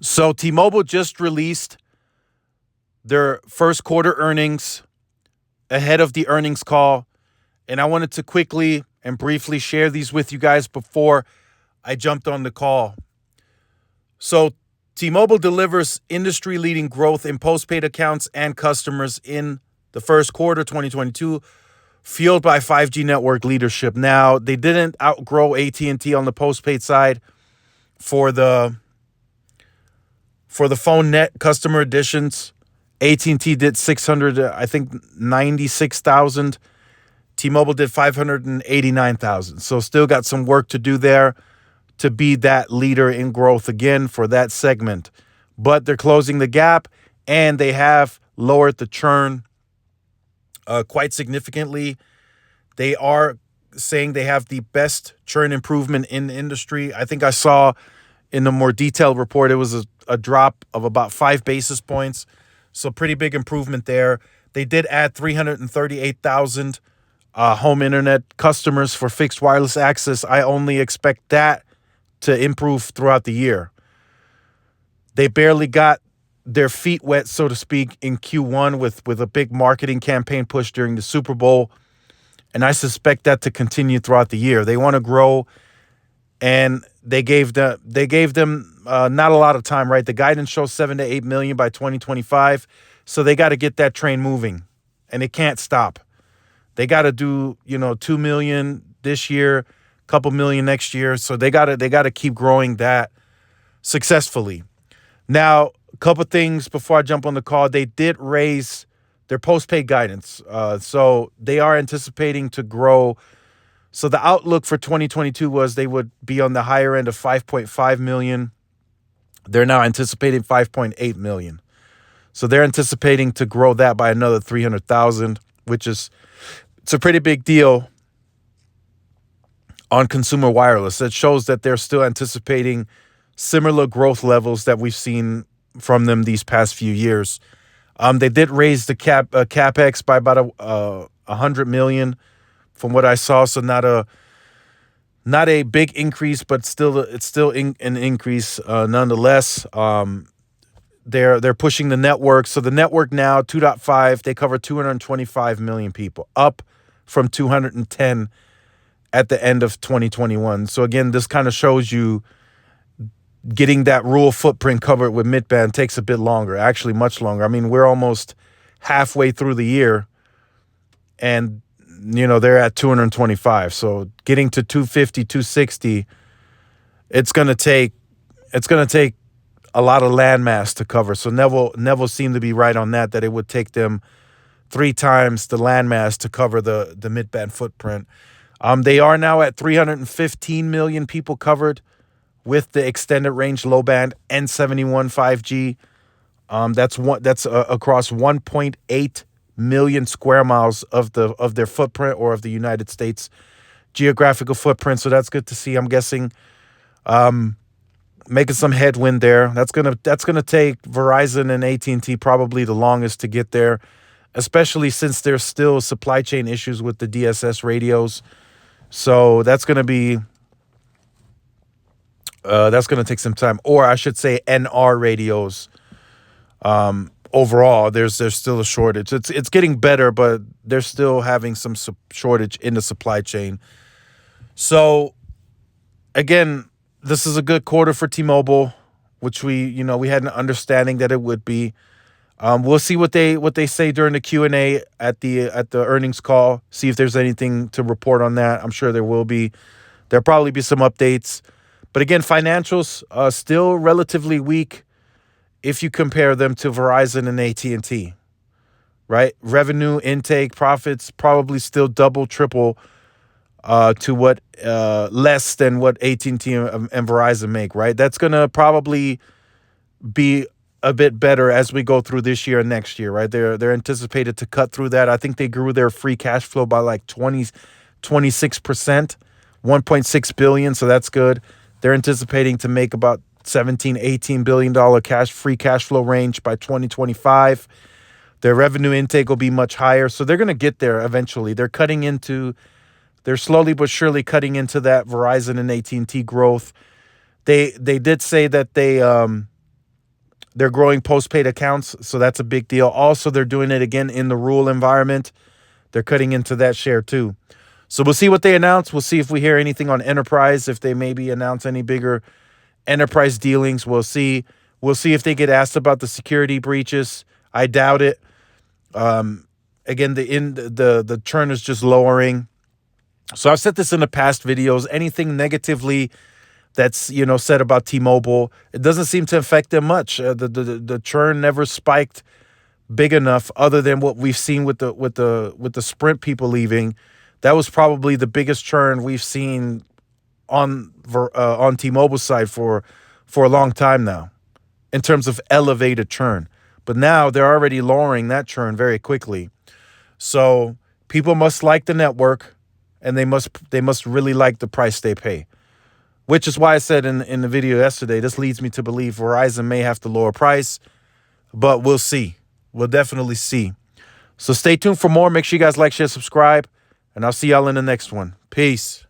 So T-Mobile just released their first quarter earnings ahead of the earnings call, and I wanted to quickly and briefly share these with you guys before I jumped on the call. So T-Mobile delivers industry-leading growth in postpaid accounts and customers in the first quarter 2022, fueled by 5G network leadership. Now, they didn't outgrow AT&T on the postpaid side for the phone net customer additions. AT&T did 600, I think 96,000. T-Mobile did 589,000. So still got some work to do there to be that leader in growth again for that segment. But they're closing the gap, and they have lowered the churn quite significantly. They are saying they have the best churn improvement in the industry. I think I saw in the more detailed report, it was a drop of about 5 basis points. So pretty big improvement there. They did add 338,000 home internet customers for fixed wireless access. I only expect that to improve throughout the year. They barely got their feet wet, so to speak, in Q1 with a big marketing campaign push during the Super Bowl. And I suspect that to continue throughout the year. They want to grow, and they gave them not a lot of time, right? The guidance shows 7 to 8 million by 2025. So they got to get that train moving, and it can't stop. They got to do, 2 million this year, couple million next year. So they got to keep growing that successfully. Now, a couple things before I jump on the call. They did raise their postpaid guidance. So they are anticipating to grow. So the outlook for 2022 was they would be on the higher end of 5.5 million. They're now anticipating 5.8 million. So they're anticipating to grow that by another 300,000, which it's a pretty big deal on consumer wireless. It shows that they're still anticipating similar growth levels that we've seen from them these past few years. They did raise the capex by about 100 million from what I saw. So not a big increase, but it's still an increase nonetheless. They're pushing the network. So the network now 2.5, they cover 225 million people, up from 210 at the end of 2021. So again, this kind of shows you getting that rural footprint covered with mid-band takes a bit longer, actually much longer. I mean, we're almost halfway through the year, and they're at 225. So getting to 250, 260, it's going to take a lot of landmass to cover. So Neville seemed to be right on that it would take them 3 times the landmass to cover the mid-band footprint. They are now at 315 million people covered with the extended range low band N71 5G. That's across 1.8 million square miles of their footprint, or of the United States geographical footprint. So that's good to see. I'm guessing making some headwind there. That's gonna take Verizon and AT&T probably the longest to get there, especially since there's still supply chain issues with the DSS radios. So that's gonna take some time, or I should say NR radios. Overall, there's still a shortage. It's getting better, but they're still having some shortage in the supply chain. So again, this is a good quarter for T-Mobile, which we had an understanding that it would be. We'll see what they say during the Q&A at the earnings call. See if there's anything to report on that. I'm sure there will be. There'll probably be some updates. But again, financials still relatively weak if you compare them to Verizon and AT&T, right? Revenue, intake, profits probably still double, triple to what less than what AT&T and Verizon make, right? That's going to probably be a bit better as we go through this year and next year, right? They're anticipated to cut through that. I think they grew their free cash flow by like 26%, 1.6 billion, so that's good. They're anticipating to make about $17-18 billion free cash flow range by 2025. Their revenue intake will be much higher, so they're going to get there eventually. They're slowly but surely cutting into that Verizon and AT&T growth. They did say that they They're growing postpaid accounts, so that's a big deal. Also, they're doing it again in the rural environment. They're cutting into that share too. So we'll see what they announce. We'll see if we hear anything on enterprise, if they maybe announce any bigger enterprise dealings. We'll see. We'll see if they get asked about the security breaches. I doubt it. Again, the churn is just lowering. So I've said this in the past videos. Anything negatively that's said about T-Mobile, it doesn't seem to affect them much. The churn never spiked big enough, other than what we've seen with the Sprint people leaving. That was probably the biggest churn we've seen on T-Mobile's side for a long time now, in terms of elevated churn. But now they're already lowering that churn very quickly. So people must like the network, and they must really like the price they pay. Which is why I said in the video yesterday, this leads me to believe Verizon may have to lower price, but we'll see. We'll definitely see. So stay tuned for more. Make sure you guys like, share, subscribe, and I'll see y'all in the next one. Peace.